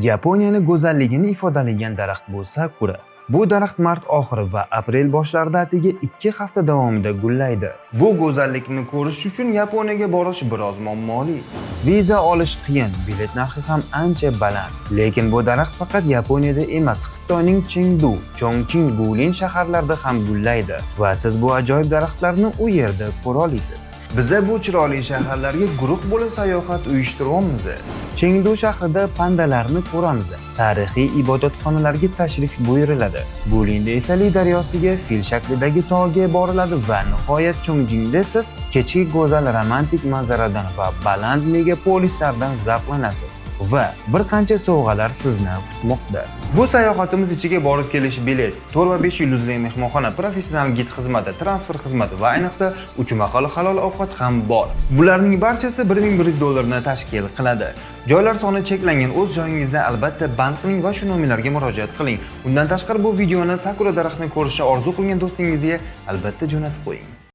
Yaponiyani go'zalligini ifodalagan daraxt bu sakura. Bu daraxt mart oxiri va aprel boshlarida atigi 2 hafta davomida gullaydi. Bu go'zallikni ko'rish uchun Yaponiyaga borish biroz muammoli. Viza olish qiyin, bilet narxi ham ancha baland. Lekin bu daraxt faqat Yaponiyada emas, Xitoyning Chengdu, Chongqing, Gulin shaharlarida ham gullaydi va siz bu ajoyib daraxtlarni u yerda ko'ra olasiz. Biza bu chiroyli shaharlarga guruh bo'lib sayohat uyushtiramiz. Chengdu shahrida pandalarni ko'ramiz. Tarixiy ibodatxonalarga tashrif buyuriladi. Gulinda esa Li daryosiga, fil shaklidagi tog'ga boriladi va nihoyat Chongqingda siz kechki go'zal romantik manzaradan va baland megapolislardan zavqlanasiz. Va bir qancha sovg'alar sizni kutmoqda. Bu sayohatimiz ichiga borib kelish bilet, 4 va 5 yulduzli mehmonxona, professional gid xizmati, transfer xizmati va ayniqsa 3 mahal halol ovqat ham bor. Bularning barchasi $1100 tashkil qiladi. Joylar soni cheklangan, o'z joyingizda albatta band qiling va shu nomerlarga murojaat qiling. Undan tashqari bu videoni sakura daraxtini ko'rishni orzu qilgan do'stingizga albatta jo'natib qo'ying.